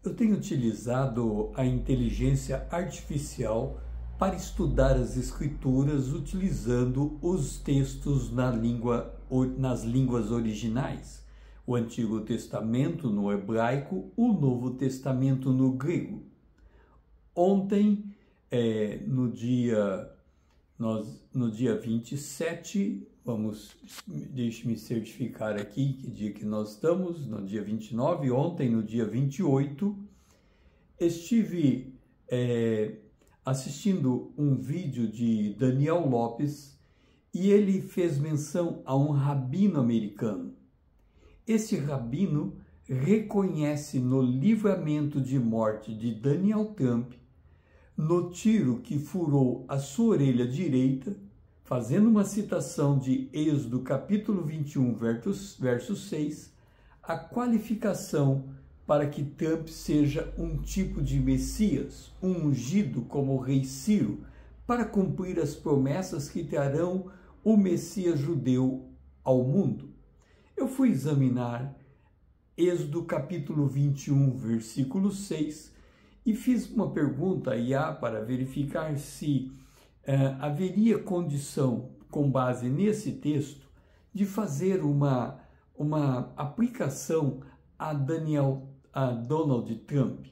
Eu tenho utilizado a inteligência artificial para estudar as escrituras utilizando os textos nas línguas originais. O Antigo Testamento no hebraico, o Novo Testamento no grego. Ontem, no dia 27, deixe-me certificar aqui que dia que nós estamos, no dia 29, ontem, no dia 28, estive assistindo um vídeo de Daniel Lopes e ele fez menção a um rabino americano. Esse rabino reconhece no livramento de morte de Daniel Trump, no tiro que furou a sua orelha direita, fazendo uma citação de Êxodo capítulo 21, verso 6, a qualificação para que Trump seja um tipo de Messias, um ungido como o rei Ciro, para cumprir as promessas que trarão o Messias judeu ao mundo. Eu fui examinar Êxodo capítulo 21, versículo 6, e fiz uma pergunta a IA para verificar se haveria condição, com base nesse texto, de fazer uma aplicação a Donald Trump.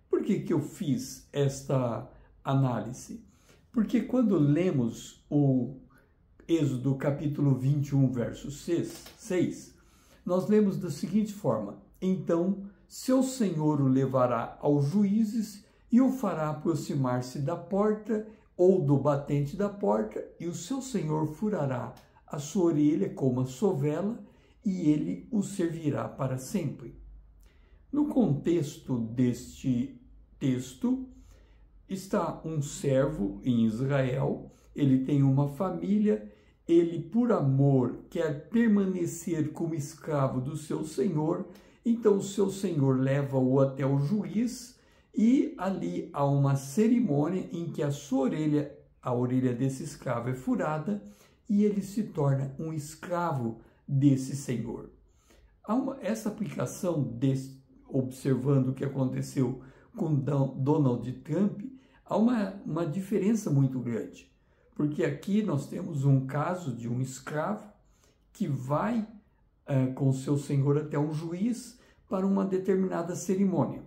Por que eu fiz esta análise? Porque quando lemos o Êxodo capítulo 21, verso 6, nós lemos da seguinte forma: então seu senhor o levará aos juízes e o fará aproximar-se da porta ou do batente da porta, e o seu senhor furará a sua orelha com uma sovela, e ele o servirá para sempre. No contexto deste texto, está um servo em Israel, ele tem uma família, ele por amor quer permanecer como escravo do seu senhor, então o seu senhor leva-o até o juiz e ali há uma cerimônia em que a orelha desse escravo é furada e ele se torna um escravo desse senhor. Essa aplicação, observando o que aconteceu com Donald Trump, há uma diferença muito grande, porque aqui nós temos um caso de um escravo que vai com seu senhor até um juiz para uma determinada cerimônia.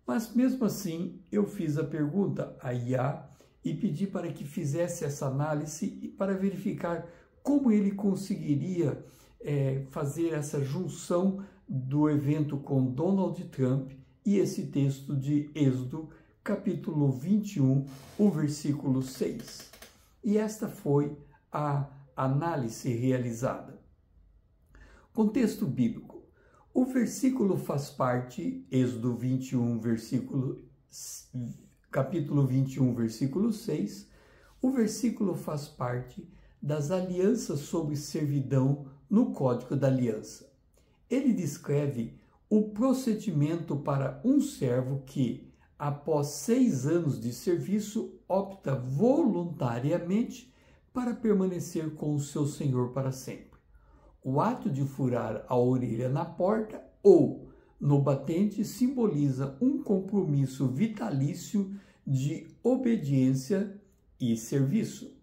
Mas mesmo assim, eu fiz a pergunta à IA e pedi para que fizesse essa análise para verificar como ele conseguiria fazer essa junção do evento com Donald Trump e esse texto de Êxodo, capítulo 21, o versículo 6. E esta foi a análise realizada. Contexto bíblico. O versículo faz parte, Êxodo 21, capítulo 21, versículo 6, o versículo faz parte das alianças sob servidão no Código da Aliança. Ele descreve o procedimento para um servo que, após 6 anos de serviço, opta voluntariamente para permanecer com o seu senhor para sempre. O ato de furar a orelha na porta ou no batente simboliza um compromisso vitalício de obediência e serviço.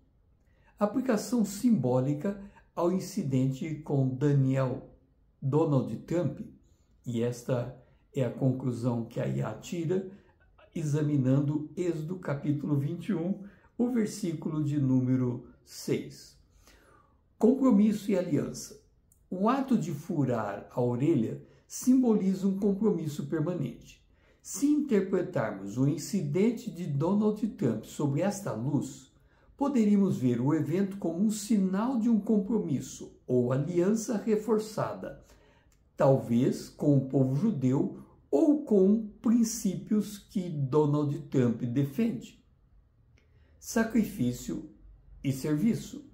Aplicação simbólica ao incidente com Donald Trump, e esta é a conclusão que a IA tira, examinando Êxodo capítulo 21, o versículo de número 6. Compromisso e aliança. O ato de furar a orelha simboliza um compromisso permanente. Se interpretarmos o incidente de Donald Trump sob esta luz, poderíamos ver o evento como um sinal de um compromisso ou aliança reforçada, talvez com o povo judeu ou com princípios que Donald Trump defende. Sacrifício e serviço.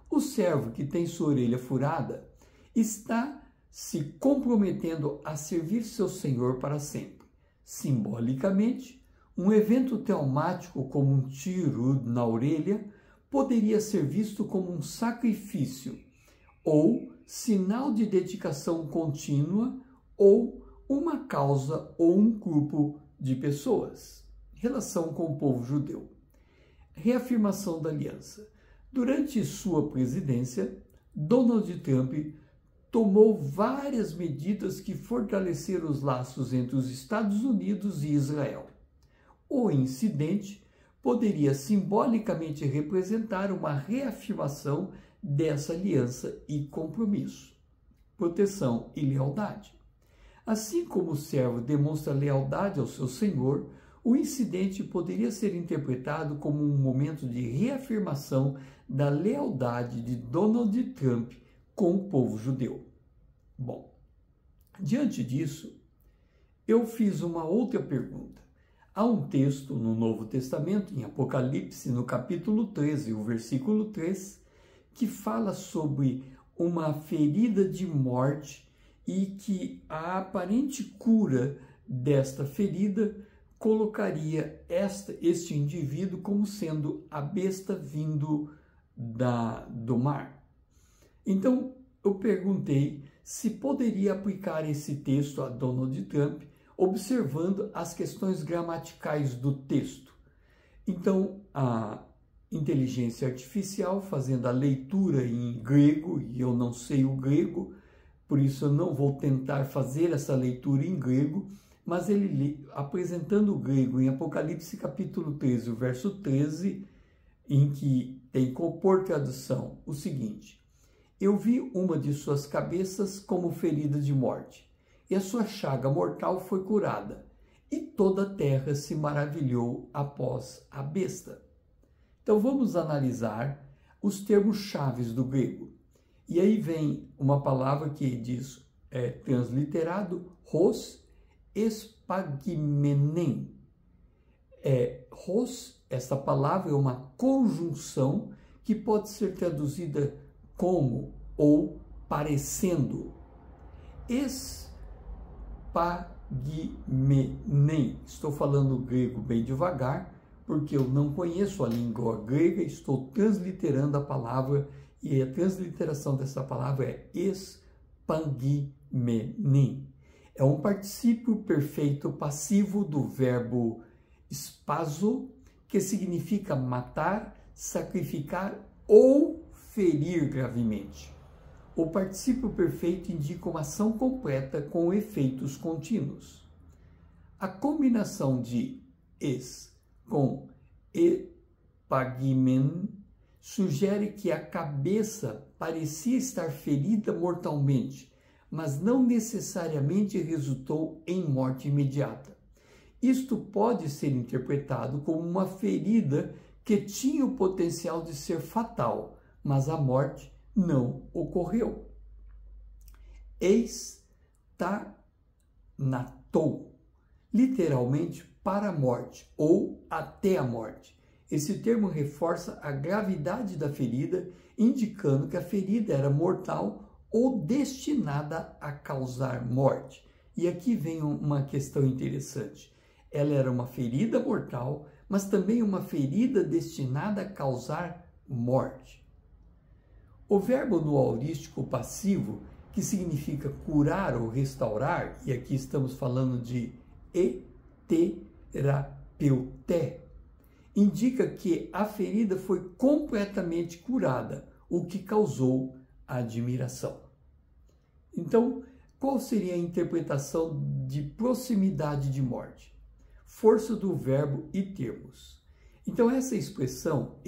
O servo que tem sua orelha furada está se comprometendo a servir seu senhor para sempre. Simbolicamente, um evento traumático como um tiro na orelha poderia ser visto como um sacrifício ou sinal de dedicação contínua ou uma causa ou um grupo de pessoas. Relação com o povo judeu. Reafirmação da aliança. Durante sua presidência, Donald Trump tomou várias medidas que fortaleceram os laços entre os Estados Unidos e Israel. O incidente poderia simbolicamente representar uma reafirmação dessa aliança e compromisso, proteção e lealdade. Assim como o servo demonstra lealdade ao seu senhor, o incidente poderia ser interpretado como um momento de reafirmação da lealdade de Donald Trump com o povo judeu. Bom, diante disso, eu fiz uma outra pergunta. Há um texto no Novo Testamento, em Apocalipse, no capítulo 13, o versículo 3, que fala sobre uma ferida de morte e que a aparente cura desta ferida colocaria este indivíduo como sendo a besta vindo do mar. Então, eu perguntei se poderia aplicar esse texto a Donald Trump, observando as questões gramaticais do texto. Então, a inteligência artificial fazendo a leitura em grego, e eu não sei o grego, por isso eu não vou tentar fazer essa leitura em grego, mas ele apresentando o grego em Apocalipse capítulo 13, o verso 13, em que tem por tradução o seguinte: eu vi uma de suas cabeças como ferida de morte, e a sua chaga mortal foi curada, e toda a terra se maravilhou após a besta. Então vamos analisar os termos chaves do grego. E aí vem uma palavra que diz, transliterado, hos espagmenen. Hos, essa palavra é uma conjunção que pode ser traduzida como ou parecendo. Espagmenen. Estou falando grego bem devagar, porque eu não conheço a língua grega, estou transliterando a palavra, e a transliteração dessa palavra é espagmenen. É um particípio perfeito passivo do verbo spazo, que significa matar, sacrificar ou ferir gravemente. O particípio perfeito indica uma ação completa com efeitos contínuos. A combinação de es com epagmen sugere que a cabeça parecia estar ferida mortalmente, mas não necessariamente resultou em morte imediata. Isto pode ser interpretado como uma ferida que tinha o potencial de ser fatal, mas a morte não ocorreu. Eis thanatou, literalmente para a morte ou até a morte. Esse termo reforça a gravidade da ferida, indicando que a ferida era mortal ou destinada a causar morte. E aqui vem uma questão interessante. Ela era uma ferida mortal, mas também uma ferida destinada a causar morte. O verbo no aurístico passivo, que significa curar ou restaurar, e aqui estamos falando de eterapeuté, indica que a ferida foi completamente curada, o que causou admiração. Então, qual seria a interpretação de proximidade de morte? Força do verbo e termos. Então, essa expressão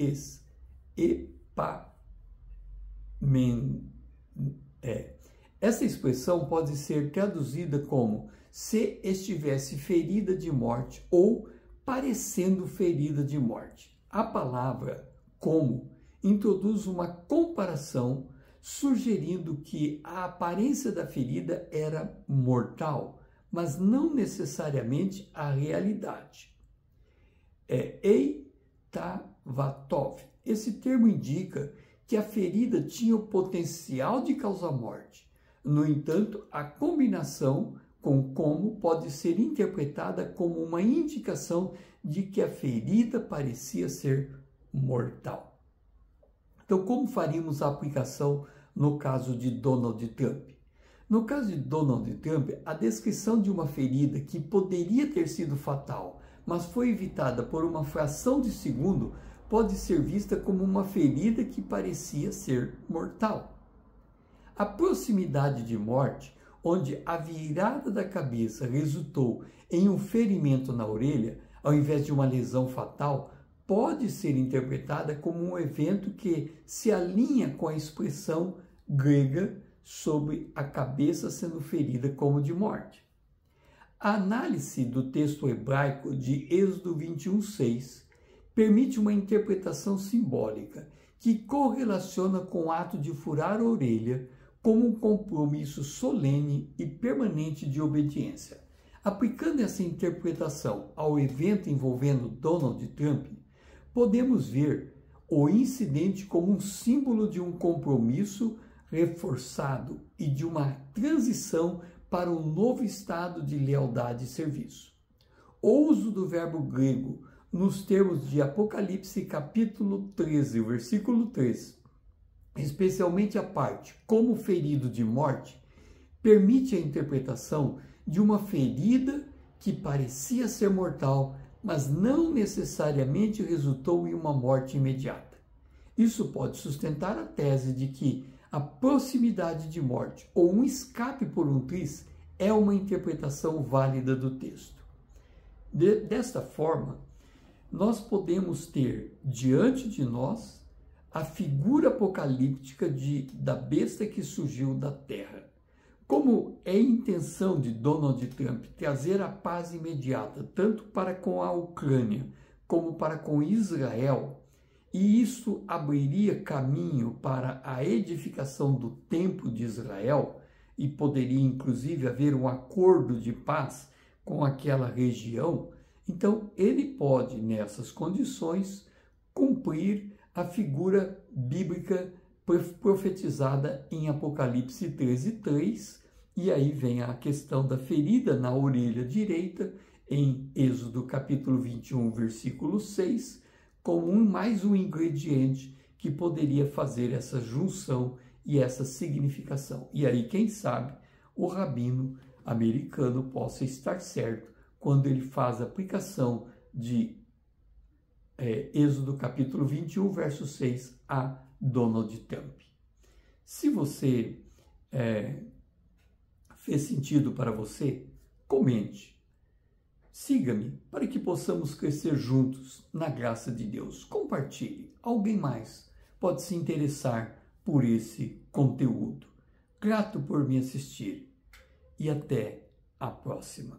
essa expressão pode ser traduzida como se estivesse ferida de morte ou parecendo ferida de morte. A palavra como introduz uma comparação, sugerindo que a aparência da ferida era mortal, mas não necessariamente a realidade. Eitavatov. Esse termo indica que a ferida tinha o potencial de causar morte. No entanto, a combinação com como pode ser interpretada como uma indicação de que a ferida parecia ser mortal. Então, como faríamos a aplicação no caso de Donald Trump? No caso de Donald Trump, a descrição de uma ferida que poderia ter sido fatal, mas foi evitada por uma fração de segundo, pode ser vista como uma ferida que parecia ser mortal. A proximidade de morte, onde a virada da cabeça resultou em um ferimento na orelha, ao invés de uma lesão fatal, pode ser interpretada como um evento que se alinha com a expressão grega sobre a cabeça sendo ferida como de morte. A análise do texto hebraico de Êxodo 21:6 permite uma interpretação simbólica que correlaciona com o ato de furar a orelha como um compromisso solene e permanente de obediência. Aplicando essa interpretação ao evento envolvendo Donald Trump, podemos ver o incidente como um símbolo de um compromisso reforçado e de uma transição para um novo estado de lealdade e serviço. O uso do verbo grego nos termos de Apocalipse capítulo 13, versículo 3, especialmente a parte como ferido de morte, permite a interpretação de uma ferida que parecia ser mortal, mas não necessariamente resultou em uma morte imediata. Isso pode sustentar a tese de que a proximidade de morte ou um escape por um triz é uma interpretação válida do texto. Desta forma, nós podemos ter diante de nós a figura apocalíptica da besta que surgiu da terra. Como é a intenção de Donald Trump trazer a paz imediata, tanto para com a Ucrânia como para com Israel, e isso abriria caminho para a edificação do Templo de Israel, e poderia inclusive haver um acordo de paz com aquela região, então ele pode, nessas condições, cumprir a figura bíblica profetizada em Apocalipse 13:3, e aí vem a questão da ferida na orelha direita, em Êxodo capítulo 21, versículo 6, como mais um ingrediente que poderia fazer essa junção e essa significação. E aí, quem sabe, o rabino americano possa estar certo quando ele faz a aplicação de Êxodo capítulo 21, verso 6 a Donald Trump. Se você fez sentido para você, comente. Siga-me para que possamos crescer juntos na graça de Deus. Compartilhe. Alguém mais pode se interessar por esse conteúdo. Grato por me assistir e até a próxima.